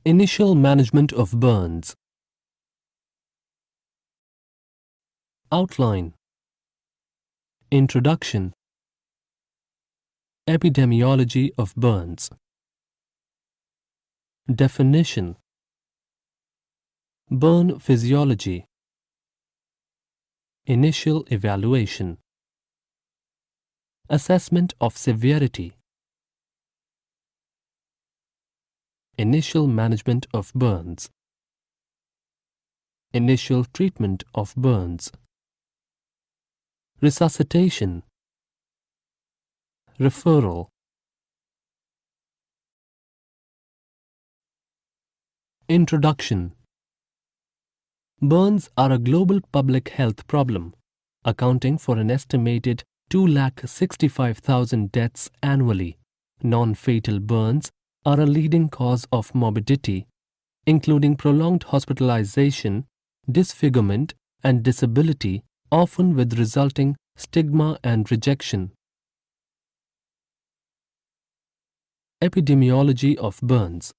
Initial management of burns. Outline. Introduction. Epidemiology of burns. Definition. Burn physiology. Initial evaluation. Assessment of severity. Initial management of burns. Initial treatment of burns. Resuscitation. Referral. Introduction. Burns are a global public health problem, accounting for an estimated 265,000 deaths annually. Non-fatal burns are a leading cause of morbidity, including prolonged hospitalization, disfigurement, and disability, often with resulting stigma and rejection. Epidemiology of burns.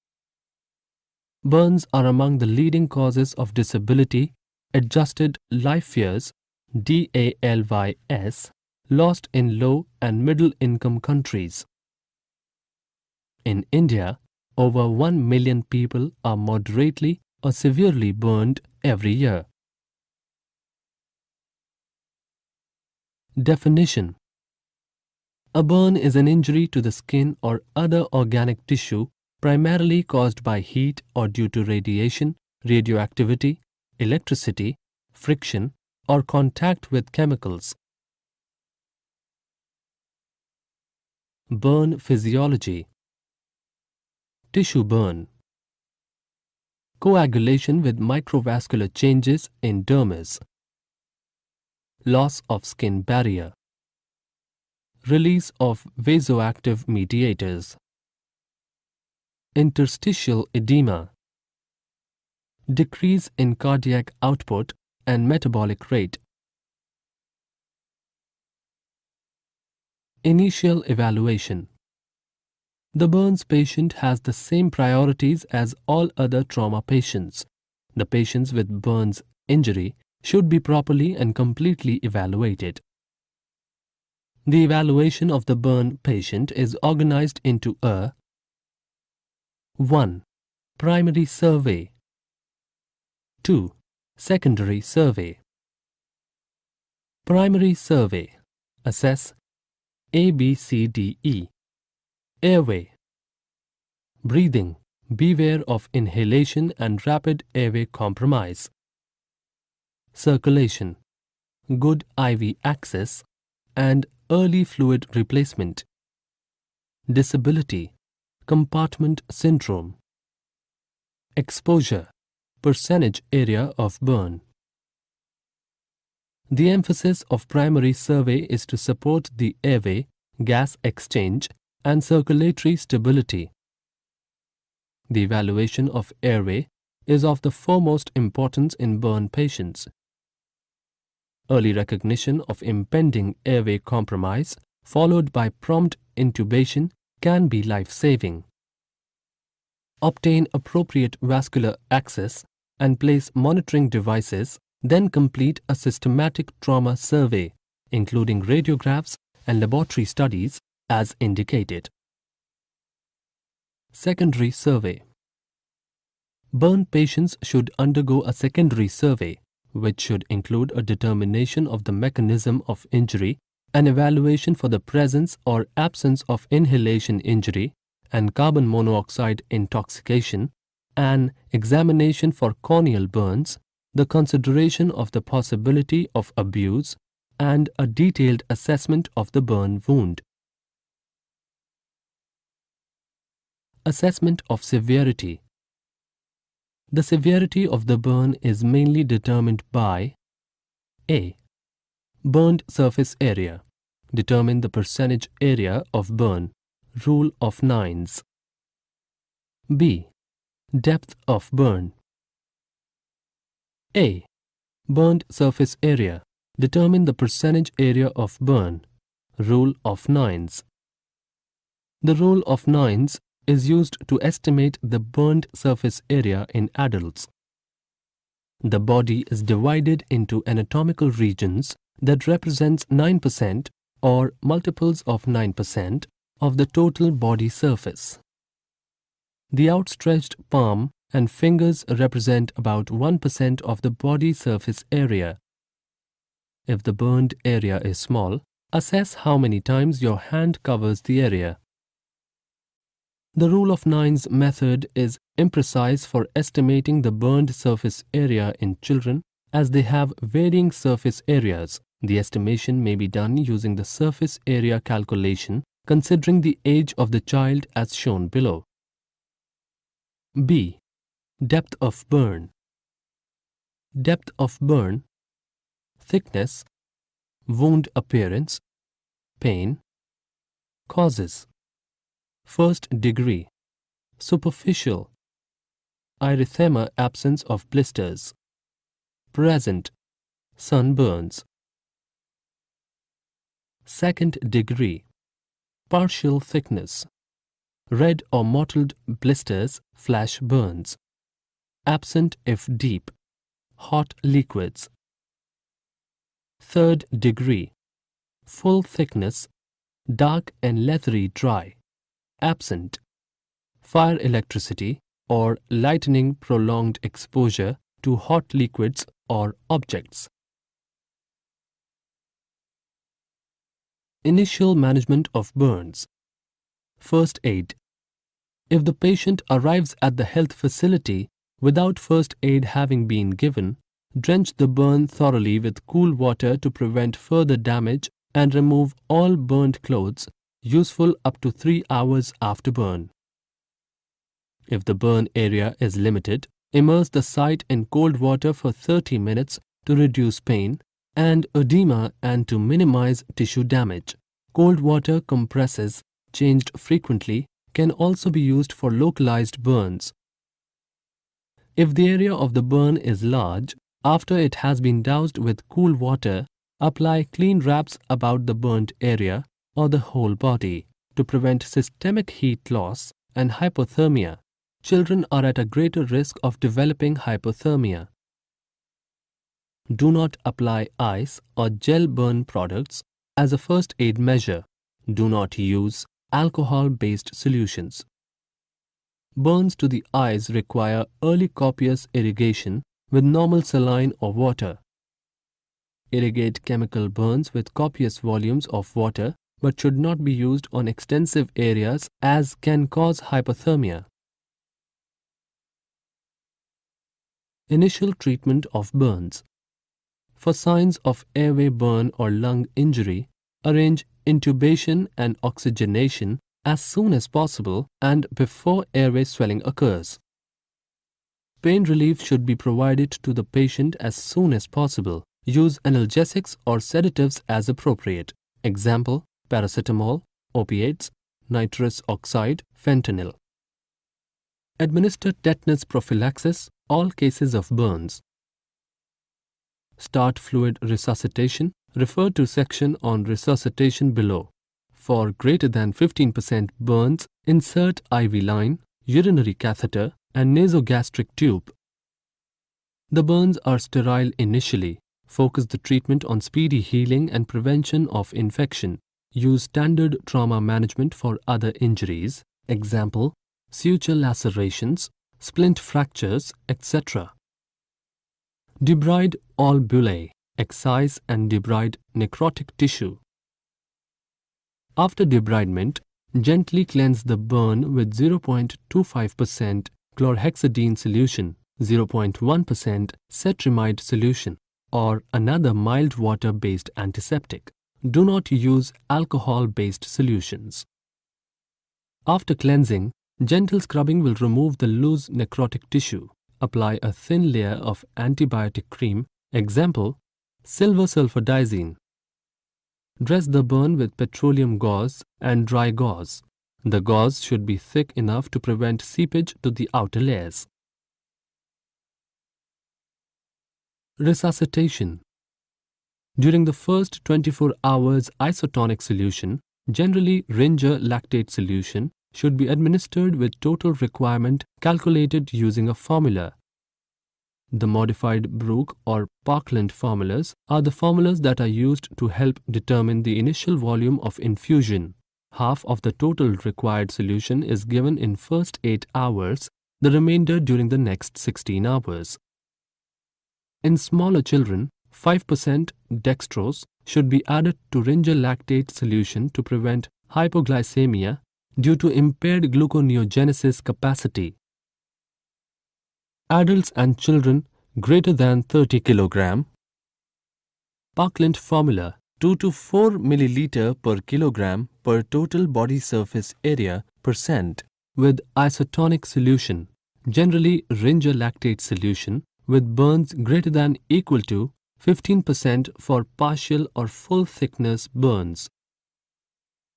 Burns are among the leading causes of disability, adjusted life years (DALYS) lost in low and middle income countries. In India, over 1 million people are moderately or severely burned every year. Definition. A burn is an injury to the skin or other organic tissue primarily caused by heat or due to radiation, radioactivity, electricity, friction, or contact with chemicals. Burn physiology. Tissue burn. Coagulation with microvascular changes in dermis. Loss of skin barrier. Release of vasoactive mediators. Interstitial edema. Decrease in cardiac output and metabolic rate. Initial evaluation. The burns patient has the same priorities as all other trauma patients. The patients with burns injury should be properly and completely evaluated. The evaluation of the burn patient is organized into a 1. Primary survey. 2. Secondary survey. Primary survey. Assess ABCDE. Airway. Breathing. Beware of inhalation and rapid airway compromise. Circulation. Good IV access and early fluid replacement. Disability. Compartment syndrome. Exposure. Percentage area of burn. The emphasis of primary survey is to support the airway, gas exchange, and circulatory stability. The evaluation of airway is of the foremost importance in burn patients. Early recognition of impending airway compromise, followed by prompt intubation, can be life-saving. Obtain appropriate vascular access and place monitoring devices, then complete a systematic trauma survey, including radiographs and laboratory studies as indicated. Secondary survey. Burn patients should undergo a secondary survey, which should include a determination of the mechanism of injury, an evaluation for the presence or absence of inhalation injury and carbon monoxide intoxication, an examination for corneal burns, the consideration of the possibility of abuse, and a detailed assessment of the burn wound. Assessment of severity. The severity of the burn is mainly determined by A. Burned surface area. Determine the percentage area of burn. Rule of nines. B. Depth of burn. A. Burned surface area. Determine the percentage area of burn. Rule of nines. The rule of nines is used to estimate the burned surface area in adults. The body is divided into anatomical regions that represents 9% or multiples of 9% of the total body surface. The outstretched palm and fingers represent about 1% of the body surface area. If the burned area is small, assess how many times your hand covers the area. The rule of nines method is imprecise for estimating the burned surface area in children as they have varying surface areas. The estimation may be done using the surface area calculation considering the age of the child as shown below. B. Depth of burn. Depth of burn, thickness, wound appearance, pain, causes. First degree, superficial, erythema, absence of blisters, present, sunburns. Second degree, partial thickness, red or mottled blisters, flash burns, absent if deep, hot liquids. Third degree, full thickness, dark and leathery dry, absent, fire electricity or lightning prolonged exposure to hot liquids or objects. Initial management of burns. First aid. If the patient arrives at the health facility without first aid having been given, drench the burn thoroughly with cool water to prevent further damage and remove all burned clothes, useful up to 3 hours after burn. If the burn area is limited, immerse the site in cold water for 30 minutes to reduce pain and edema and to minimize tissue damage. Cold water compresses, changed frequently, can also be used for localized burns. If the area of the burn is large, after it has been doused with cool water, apply clean wraps about the burnt area or the whole body to prevent systemic heat loss and hypothermia. Children are at a greater risk of developing hypothermia. Do not apply ice or gel burn products as a first aid measure. Do not use alcohol-based solutions. Burns to the eyes require early copious irrigation with normal saline or water. Irrigate chemical burns with copious volumes of water but should not be used on extensive areas as can cause hypothermia. Initial treatment of burns. For signs of airway burn or lung injury, arrange intubation and oxygenation as soon as possible and before airway swelling occurs. Pain relief should be provided to the patient as soon as possible. Use analgesics or sedatives as appropriate. Example, paracetamol, opiates, nitrous oxide, fentanyl. Administer tetanus prophylaxis, all cases of burns. Start fluid resuscitation. Refer to section on resuscitation below. For greater than 15% burns, insert IV line, urinary catheter, and nasogastric tube. The burns are sterile initially. Focus the treatment on speedy healing and prevention of infection. Use standard trauma management for other injuries, example, suture lacerations, splint fractures, etc. Debride all bullae, excise and debride necrotic tissue. After debridement, gently cleanse the burn with 0.25% chlorhexidine solution, 0.1% cetrimide solution, or another mild water-based antiseptic. Do not use alcohol-based solutions. After cleansing, gentle scrubbing will remove the loose necrotic tissue. Apply a thin layer of antibiotic cream, example, silver sulfadiazine. Dress the burn with petroleum gauze and dry gauze. The gauze should be thick enough to prevent seepage to the outer layers. Resuscitation. During the first 24 hours, isotonic solution, generally Ringer lactate solution, should be administered with total requirement calculated using a formula. The modified Brook or Parkland formulas are the formulas that are used to help determine the initial volume of infusion. Half of the total required solution is given in first 8 hours, the remainder during the next 16 hours. In smaller children, 5% dextrose should be added to ringer lactate solution to prevent hypoglycemia due to impaired gluconeogenesis capacity. Adults and children greater than 30 kg. Parkland formula 2 to 4 milliliter per kilogram per total body surface area % with isotonic solution, generally ringer lactate solution with burns greater than equal to 15% for partial or full thickness burns.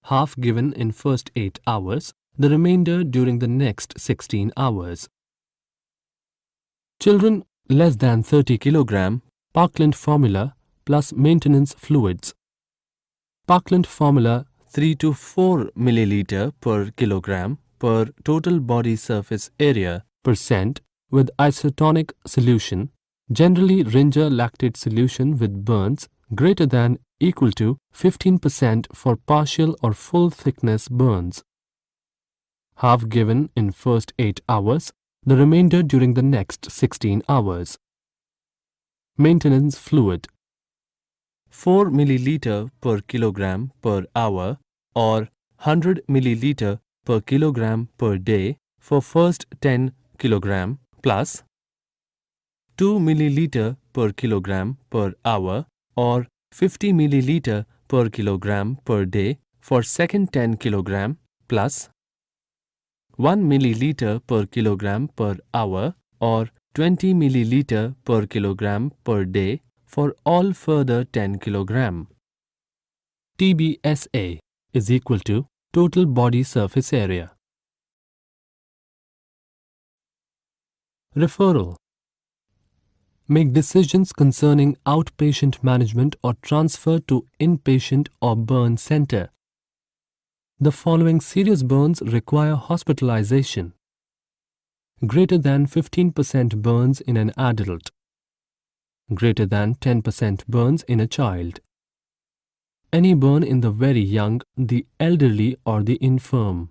Half given in first 8 hours, the remainder during the next 16 hours. Children less than 30 kg, Parkland formula plus maintenance fluids. Parkland formula 3 to 4 milliliter per kilogram per total body surface area % with isotonic solution, generally ringer lactate solution with burns greater than equal to 15% for partial or full thickness burns. Half given in first 8 hours, the remainder during the next 16 hours. Maintenance fluid 4 milliliter per kilogram per hour or 100 milliliter per kilogram per day for first 10 kilogram plus 2 milliliter per kilogram per hour or 50 milliliter per kilogram per day for second 10 kilogram plus 1 milliliter per kilogram per hour or 20 milliliter per kilogram per day for all further 10 kilogram. TBSA is equal to total body surface area. Referral. Make decisions concerning outpatient management or transfer to inpatient or burn center. The following serious burns require hospitalization. Greater than 15% burns in an adult. Greater than 10% burns in a child. Any burn in the very young, the elderly or the infirm.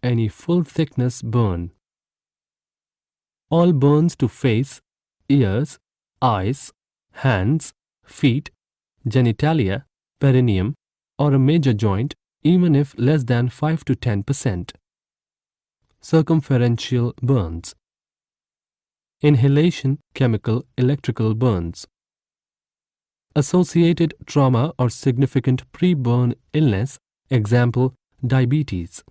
Any full thickness burn. All burns to face, ears, eyes, hands, feet, genitalia, perineum, or a major joint, even if less than 5 to 10%. Circumferential burns. Inhalation, chemical, electrical burns. Associated trauma or significant pre-burn illness, example, diabetes.